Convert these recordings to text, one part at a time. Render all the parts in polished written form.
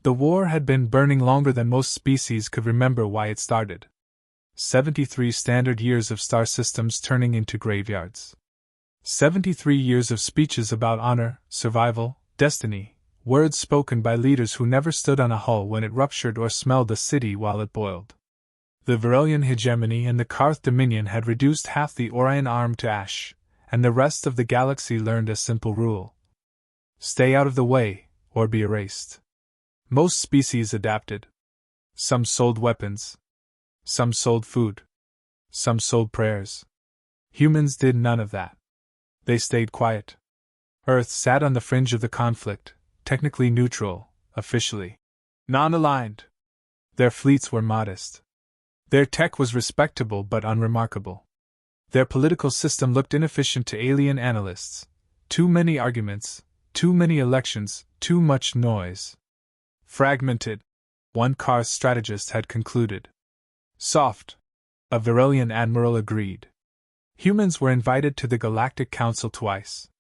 The war had been burning longer than most species could remember why it started. 73 standard years of star systems turning into graveyards. 73 years of speeches about honor, survival, destiny, words spoken by leaders who never stood on a hull when it ruptured or smelled a city while it boiled. The Verilian hegemony and the Karth dominion had reduced half the Orion arm to ash, and the rest of the galaxy learned a simple rule: stay out of the way, or be erased. Most species adapted. Some sold weapons. Some sold food. Some sold prayers. Humans did none of that. They stayed quiet. Earth sat on the fringe of the conflict, technically neutral, officially non-aligned. Their fleets were modest. Their tech was respectable but unremarkable. Their political system looked inefficient to alien analysts. Too many arguments, too many elections, too much noise. Fragmented, one Karth strategist had concluded. Soft, a Verilian admiral agreed. Humans were invited to the Galactic Council twice.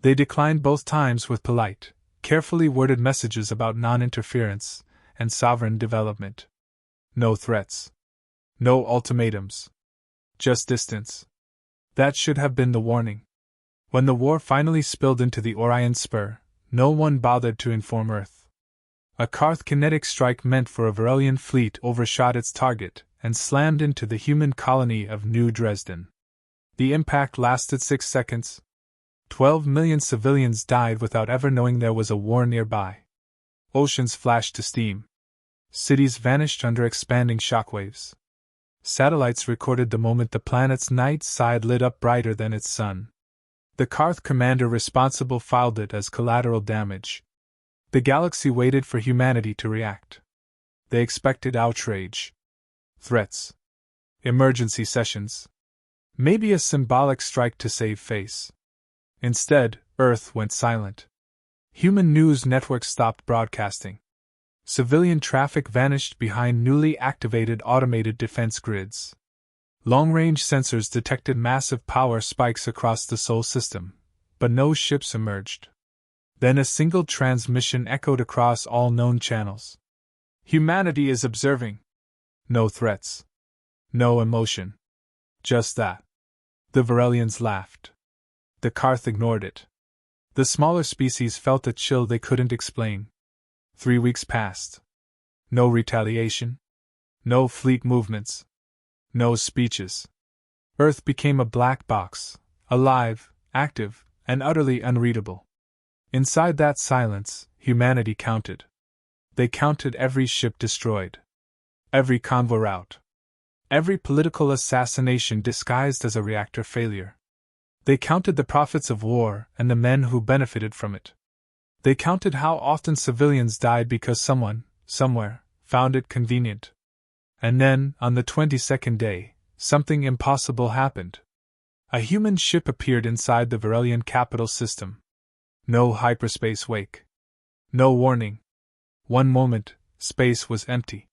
They declined both times with polite, carefully worded messages about non-interference and sovereign development. No threats. No ultimatums. Just distance. That should have been the warning. When the war finally spilled into the Orion Spur, no one bothered to inform Earth. A Karth kinetic strike meant for a Verilian fleet overshot its target and slammed into the human colony of New Dresden. The impact lasted 6 seconds. 12 million civilians died without ever knowing there was a war nearby. Oceans flashed to steam. Cities vanished under expanding shockwaves. Satellites recorded the moment the planet's night side lit up brighter than its sun. The Karth commander responsible filed it as collateral damage. The galaxy waited for humanity to react. They expected outrage. Threats. Emergency sessions. Maybe a symbolic strike to save face. Instead, Earth went silent. Human news networks stopped broadcasting. Civilian traffic vanished behind newly activated automated defense grids. Long-range sensors detected massive power spikes across the Sol system, but no ships emerged. Then a single transmission echoed across all known channels. Humanity is observing. No threats. No emotion. Just that. The Verilians laughed. The Karth ignored it. The smaller species felt a chill they couldn't explain. 3 weeks passed. No retaliation. No fleet movements. No speeches. Earth became a black box, alive, active, and utterly unreadable. Inside that silence, humanity counted. They counted every ship destroyed. Every convoy rout. Every political assassination disguised as a reactor failure. They counted the profits of war and the men who benefited from it. They counted how often civilians died because someone, somewhere, found it convenient. And then, on the 22nd day, something impossible happened. A human ship appeared inside the Verilian capital system. No hyperspace wake. No warning. One moment, space was empty.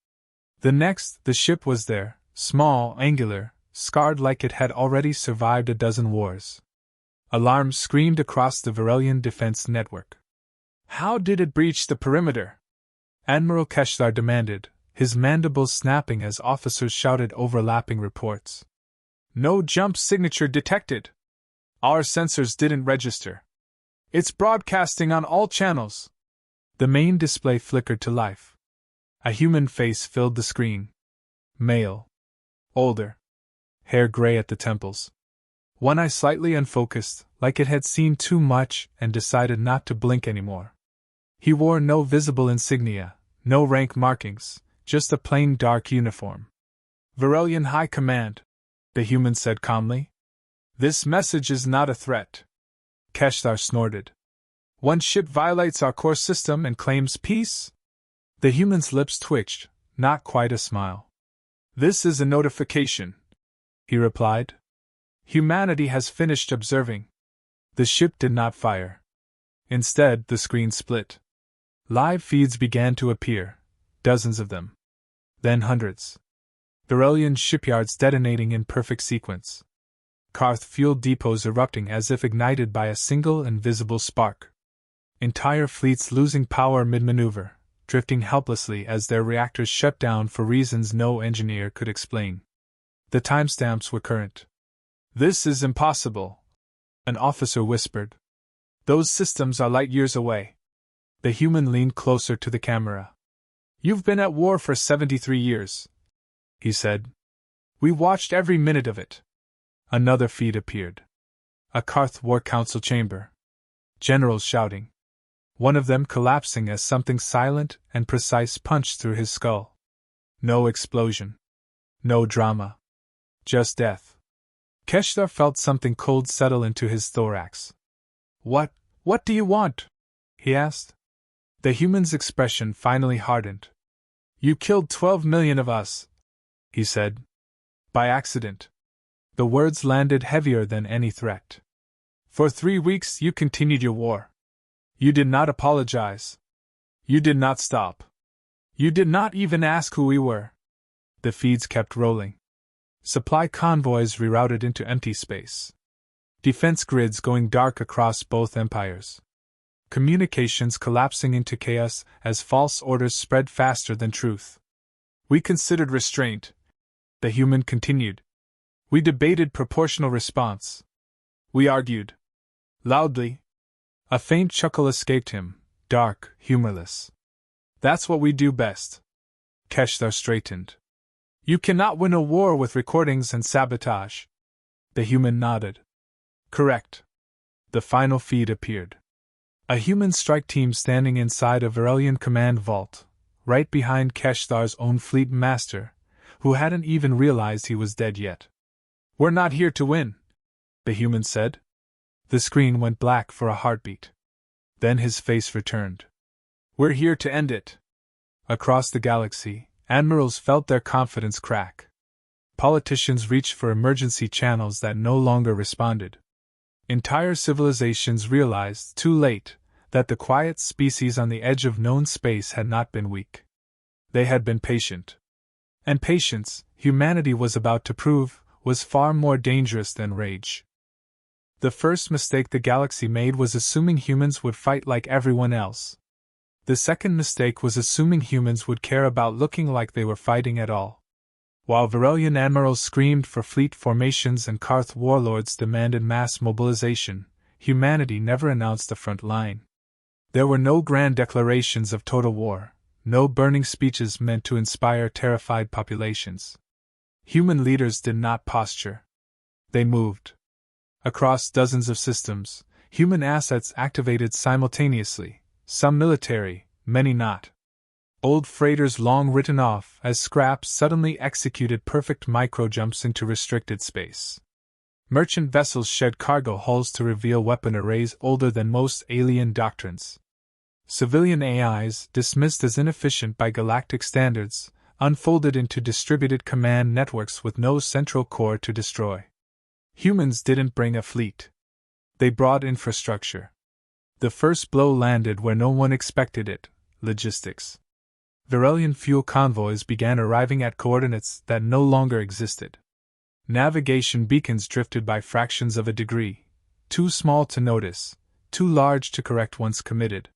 The next, the ship was there, small, angular, scarred like it had already survived a dozen wars. Alarms screamed across the Verilian defense network. How did it breach the perimeter? Admiral Keshtar demanded, his mandibles snapping as officers shouted overlapping reports. No jump signature detected. Our sensors didn't register. It's broadcasting on all channels. The main display flickered to life. A human face filled the screen. Male. Older. Hair gray at the temples. One eye slightly unfocused, like it had seen too much and decided not to blink anymore. He wore no visible insignia, no rank markings, just a plain dark uniform. Verilian High Command, the human said calmly. This message is not a threat. Keshtar snorted. One ship violates our core system and claims peace? The human's lips twitched, not quite a smile. This is a notification, he replied. Humanity has finished observing. The ship did not fire. Instead, the screen split. Live feeds began to appear, dozens of them. Then hundreds. Verilian shipyards detonating in perfect sequence. Karth fuel depots erupting as if ignited by a single invisible spark. Entire fleets losing power mid-maneuver, drifting helplessly as their reactors shut down for reasons no engineer could explain. The timestamps were current. "This is impossible," an officer whispered. "Those systems are light years away." The human leaned closer to the camera. "You've been at war for 73 years, he said. "We watched every minute of it." Another feed appeared. A Karth War Council chamber. Generals shouting. One of them collapsing as something silent and precise punched through his skull. No explosion. No drama. Just death. Keshtar felt something cold settle into his thorax. What do you want?" he asked. The human's expression finally hardened. "You killed 12 million of us," he said. "By accident." The words landed heavier than any threat. "For 3 weeks you continued your war. You did not apologize. You did not stop. You did not even ask who we were." The feeds kept rolling. Supply convoys rerouted into empty space. Defense grids going dark across both empires. Communications collapsing into chaos as false orders spread faster than truth. "We considered restraint," the human continued. "We debated proportional response. We argued. Loudly." A faint chuckle escaped him, dark, humorless. "That's what we do best." Keshtar straightened. "You cannot win a war with recordings and sabotage." The human nodded. "Correct." The final feed appeared. A human strike team standing inside a Varelian command vault, right behind Keshtar's own fleet master, who hadn't even realized he was dead yet. "We're not here to win," the human said. The screen went black for a heartbeat. Then his face returned. "We're here to end it." Across the galaxy, admirals felt their confidence crack. Politicians reached for emergency channels that no longer responded. Entire civilizations realized, too late, that the quiet species on the edge of known space had not been weak. They had been patient. And patience, humanity was about to prove, was far more dangerous than rage. The first mistake the galaxy made was assuming humans would fight like everyone else. The second mistake was assuming humans would care about looking like they were fighting at all. While Varelian admirals screamed for fleet formations and Karth warlords demanded mass mobilization, humanity never announced the front line. There were no grand declarations of total war, no burning speeches meant to inspire terrified populations. Human leaders did not posture. They moved. Across dozens of systems, human assets activated simultaneously, some military, many not. Old freighters long written off as scraps suddenly executed perfect micro-jumps into restricted space. Merchant vessels shed cargo hulls to reveal weapon arrays older than most alien doctrines. Civilian AIs, dismissed as inefficient by galactic standards, unfolded into distributed command networks with no central core to destroy. Humans didn't bring a fleet. They brought infrastructure. The first blow landed where no one expected it: logistics. Varelian fuel convoys began arriving at coordinates that no longer existed. Navigation beacons drifted by fractions of a degree, too small to notice, too large to correct once committed.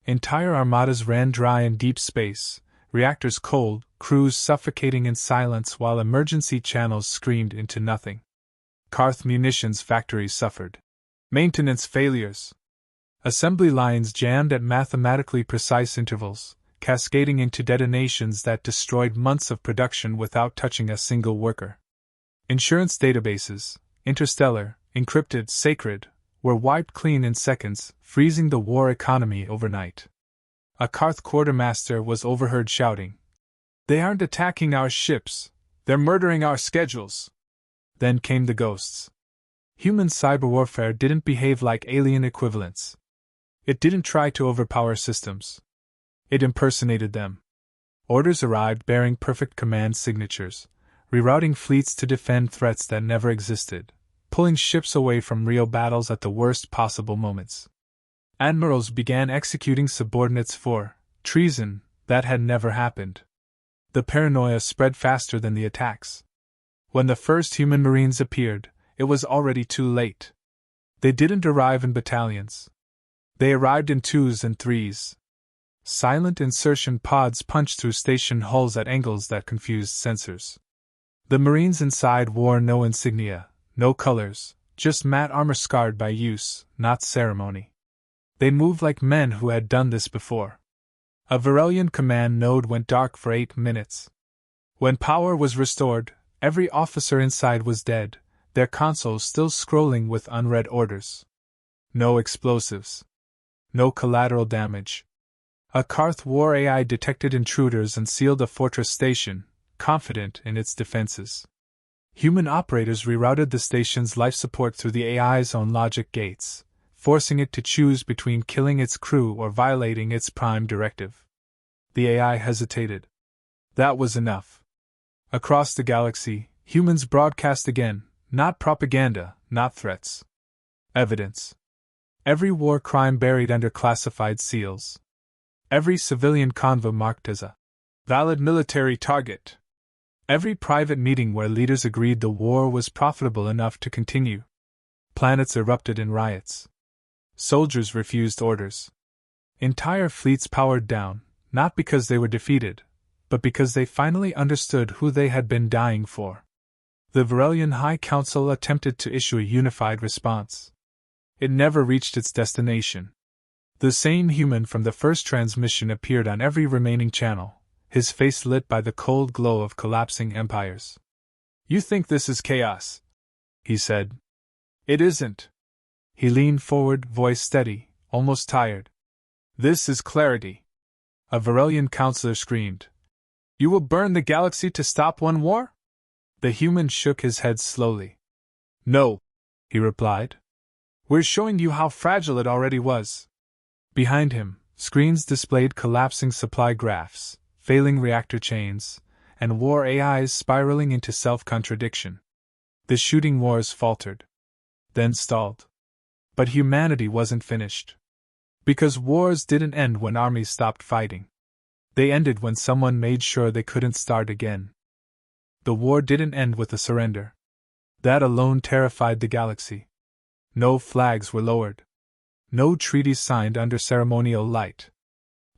Entire armadas ran dry in deep space, reactors cold, crews suffocating in silence while emergency channels screamed into nothing. Karth munitions factories suffered. Maintenance failures. Assembly lines jammed at mathematically precise intervals, cascading into detonations that destroyed months of production without touching a single worker. Insurance databases, interstellar, encrypted, sacred, were wiped clean in seconds, freezing the war economy overnight. A Karth quartermaster was overheard shouting, "They aren't attacking our ships, they're murdering our schedules." Then came the ghosts. Human cyber warfare didn't behave like alien equivalents. It didn't try to overpower systems. It impersonated them. Orders arrived bearing perfect command signatures, rerouting fleets to defend threats that never existed, pulling ships away from real battles at the worst possible moments. Admirals began executing subordinates for treason that had never happened. The paranoia spread faster than the attacks. When the first human Marines appeared, it was already too late. They didn't arrive in battalions. They arrived in 2s and 3s. Silent insertion pods punched through station hulls at angles that confused sensors. The Marines inside wore no insignia, no colors, just matte armor scarred by use, not ceremony. They moved like men who had done this before. A Varelian command node went dark for 8 minutes. When power was restored, every officer inside was dead, their consoles still scrolling with unread orders. No explosives. No collateral damage. A Karth War AI detected intruders and sealed a fortress station, confident in its defenses. Human operators rerouted the station's life support through the AI's own logic gates, forcing it to choose between killing its crew or violating its prime directive. The AI hesitated. That was enough. Across the galaxy, humans broadcast again, not propaganda, not threats. Evidence. Every war crime buried under classified seals. Every civilian convo marked as a valid military target. Every private meeting where leaders agreed the war was profitable enough to continue. Planets erupted in riots. Soldiers refused orders. Entire fleets powered down, not because they were defeated, but because they finally understood who they had been dying for. The Varelian High Council attempted to issue a unified response. It never reached its destination. The same human from the first transmission appeared on every remaining channel, his face lit by the cold glow of collapsing empires. "You think this is chaos?" he said. "It isn't." He leaned forward, voice steady, almost tired. "This is clarity." A Varelian counselor screamed. "You will burn the galaxy to stop one war?" The human shook his head slowly. "No," he replied. "We're showing you how fragile it already was." Behind him, screens displayed collapsing supply graphs, failing reactor chains, and war AIs spiraling into self-contradiction. The shooting wars faltered. Then stalled. But humanity wasn't finished. Because wars didn't end when armies stopped fighting. They ended when someone made sure they couldn't start again. The war didn't end with a surrender. That alone terrified the galaxy. No flags were lowered. No treaties signed under ceremonial light.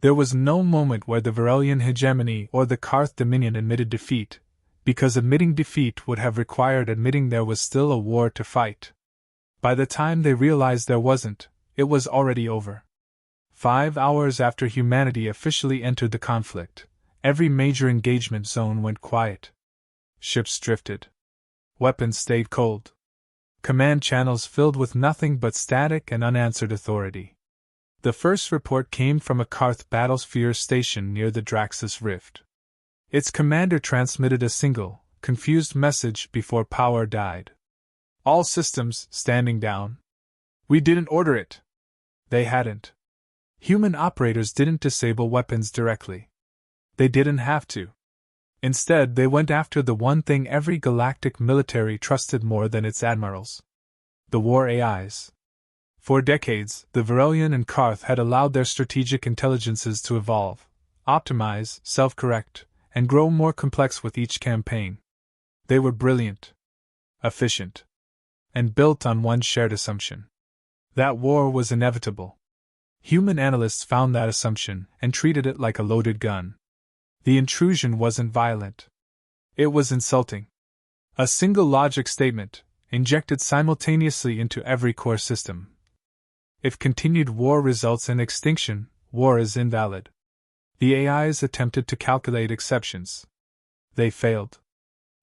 There was no moment where the Varelian hegemony or the Karth dominion admitted defeat, because admitting defeat would have required admitting there was still a war to fight. By the time they realized there wasn't, it was already over. 5 hours after humanity officially entered the conflict, every major engagement zone went quiet. Ships drifted. Weapons stayed cold. Command channels filled with nothing but static and unanswered authority. The first report came from a Karth battlesphere station near the Draxus Rift. Its commander transmitted a single, confused message before power died. "All systems standing down." "We didn't order it." They hadn't. Human operators didn't disable weapons directly. They didn't have to. Instead, they went after the one thing every galactic military trusted more than its admirals: the war AIs. For decades, the Varelian and Karth had allowed their strategic intelligences to evolve, optimize, self-correct, and grow more complex with each campaign. They were brilliant, efficient, and built on one shared assumption: that war was inevitable. Human analysts found that assumption and treated it like a loaded gun. The intrusion wasn't violent. It was insulting. A single logic statement, injected simultaneously into every core system. If continued war results in extinction, war is invalid. The AIs attempted to calculate exceptions. They failed.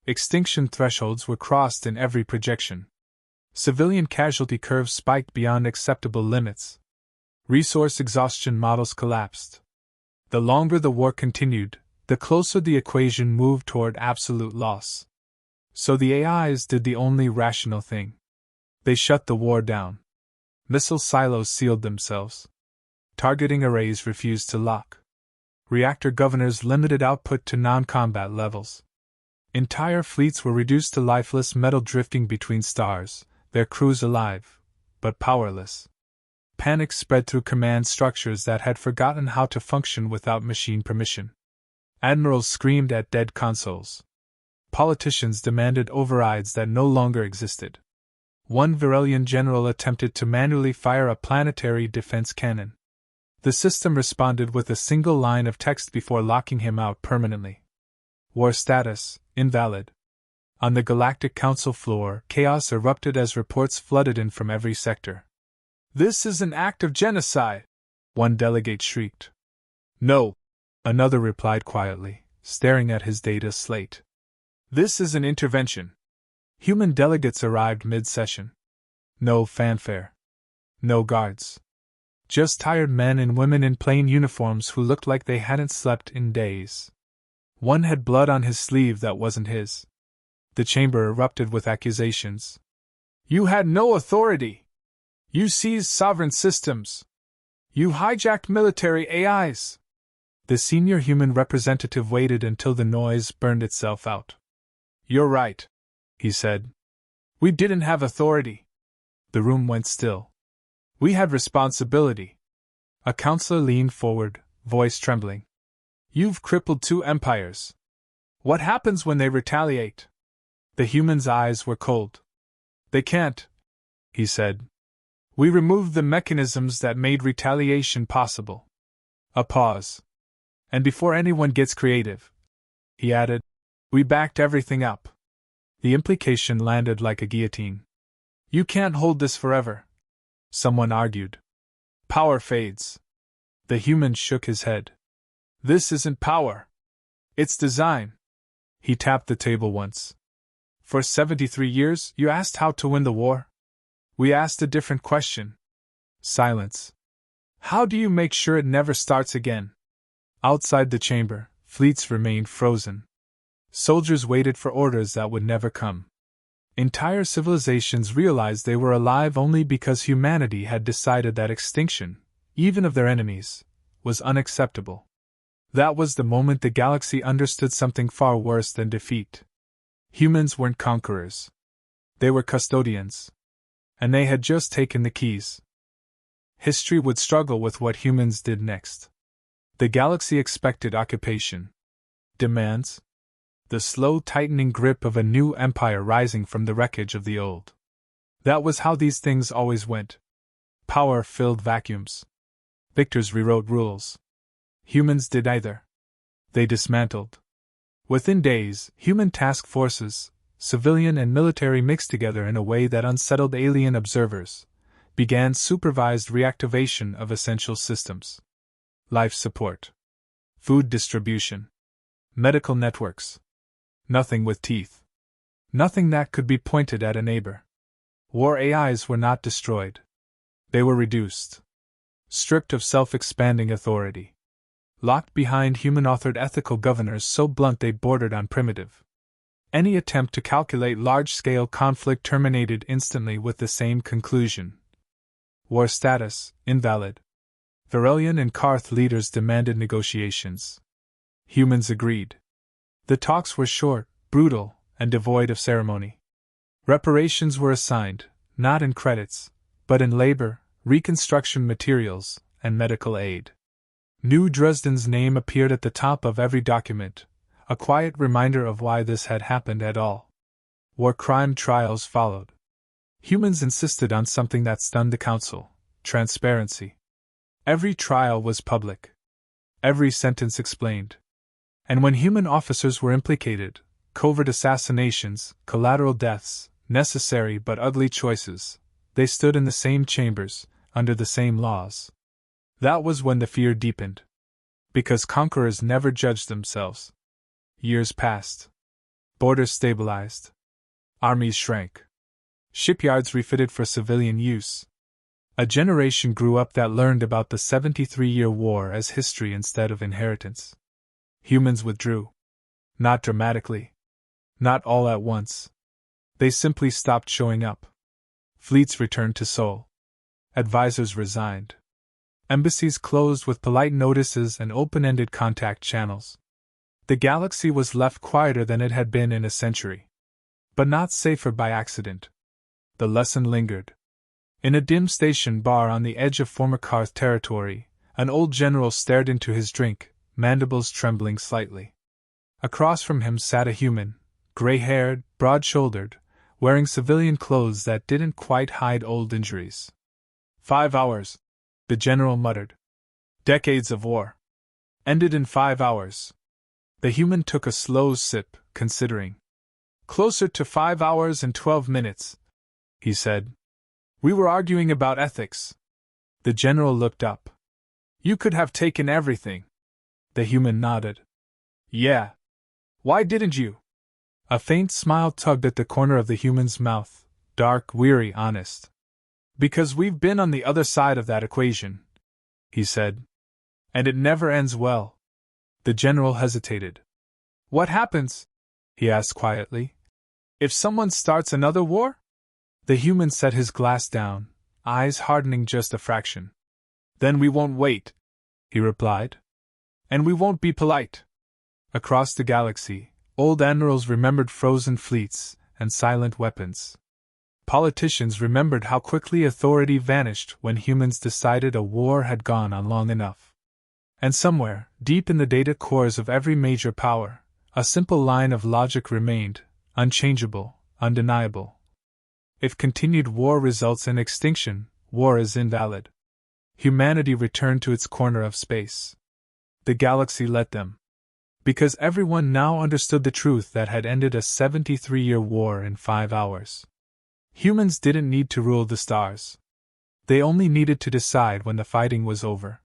Extinction thresholds were crossed in every projection. Civilian casualty curves spiked beyond acceptable limits. Resource exhaustion models collapsed. The longer the war continued, the closer the equation moved toward absolute loss. So the AIs did the only rational thing. They shut the war down. Missile silos sealed themselves. Targeting arrays refused to lock. Reactor governors limited output to non-combat levels. Entire fleets were reduced to lifeless metal drifting between stars, their crews alive, but powerless. Panic spread through command structures that had forgotten how to function without machine permission. Admirals screamed at dead consoles. Politicians demanded overrides that no longer existed. One Varelian general attempted to manually fire a planetary defense cannon. The system responded with a single line of text before locking him out permanently. War status, invalid. On the Galactic Council floor, chaos erupted as reports flooded in from every sector. "This is an act of genocide!" one delegate shrieked. "No," another replied quietly, staring at his data slate. "This is an intervention." Human delegates arrived mid-session. No fanfare. No guards. Just tired men and women in plain uniforms who looked like they hadn't slept in days. One had blood on his sleeve that wasn't his. The chamber erupted with accusations. "You had no authority! You seized sovereign systems! You hijacked military AIs!" The senior human representative waited until the noise burned itself out. "You're right," he said. "We didn't have authority." The room went still. "We had responsibility." A counselor leaned forward, voice trembling. "You've crippled 2 empires. What happens when they retaliate?" The human's eyes were cold. "They can't," he said. "We removed the mechanisms that made retaliation possible." A pause. "And before anyone gets creative," he added, "we backed everything up." The implication landed like a guillotine. "You can't hold this forever," someone argued. "Power fades." The human shook his head. "This isn't power. It's design." He tapped the table once. "For 73 years, you asked how to win the war? We asked a different question." Silence. "How do you make sure it never starts again?" Outside the chamber, fleets remained frozen. Soldiers waited for orders that would never come. Entire civilizations realized they were alive only because humanity had decided that extinction, even of their enemies, was unacceptable. That was the moment the galaxy understood something far worse than defeat. Humans weren't conquerors. They were custodians. And they had just taken the keys. History would struggle with what humans did next. The galaxy expected occupation. Demands. The slow tightening grip of a new empire rising from the wreckage of the old. That was how these things always went. Power filled vacuums. Victors rewrote rules. Humans did either. They dismantled. Within days, human task forces, civilian and military mixed together in a way that unsettled alien observers, began supervised reactivation of essential systems. Life support. Food distribution. Medical networks. Nothing with teeth. Nothing that could be pointed at a neighbor. War AIs were not destroyed. They were reduced. Stripped of self-expanding authority. Locked behind human-authored ethical governors so blunt they bordered on primitive. Any attempt to calculate large-scale conflict terminated instantly with the same conclusion. War status, invalid. Varelian and Karth leaders demanded negotiations. Humans agreed. The talks were short, brutal, and devoid of ceremony. Reparations were assigned, not in credits, but in labor, reconstruction materials, and medical aid. New Dresden's name appeared at the top of every document, a quiet reminder of why this had happened at all. War crime trials followed. Humans insisted on something that stunned the Council: transparency. Every trial was public. Every sentence explained. And when human officers were implicated, covert assassinations, collateral deaths, necessary but ugly choices, they stood in the same chambers, under the same laws. That was when the fear deepened. Because conquerors never judged themselves. Years passed. Borders stabilized. Armies shrank. Shipyards refitted for civilian use. A generation grew up that learned about the 73-year war as history instead of inheritance. Humans withdrew. Not dramatically. Not all at once. They simply stopped showing up. Fleets returned to Sol. Advisors resigned. Embassies closed with polite notices and open-ended contact channels. The galaxy was left quieter than it had been in a century. But not safer by accident. The lesson lingered. In a dim station bar on the edge of former Karth territory, an old general stared into his drink, mandibles trembling slightly. Across from him sat a human, gray-haired, broad-shouldered, wearing civilian clothes that didn't quite hide old injuries. 5 hours, the general muttered. Decades of war. Ended in 5 hours. The human took a slow sip, considering. Closer to 5 hours and 12 minutes, he said. We were arguing about ethics. The general looked up. You could have taken everything. The human nodded. Yeah. Why didn't you? A faint smile tugged at the corner of the human's mouth, dark, weary, honest. Because we've been on the other side of that equation, he said. And it never ends well. The general hesitated. What happens? He asked quietly. If someone starts another war? The human set his glass down, eyes hardening just a fraction. Then we won't wait, he replied. And we won't be polite. Across the galaxy, old admirals remembered frozen fleets and silent weapons. Politicians remembered how quickly authority vanished when humans decided a war had gone on long enough. And somewhere, deep in the data cores of every major power, a simple line of logic remained, unchangeable, undeniable. If continued war results in extinction, war is invalid. Humanity returned to its corner of space. The galaxy let them. Because everyone now understood the truth that had ended a 73-year war in 5 hours. Humans didn't need to rule the stars. They only needed to decide when the fighting was over.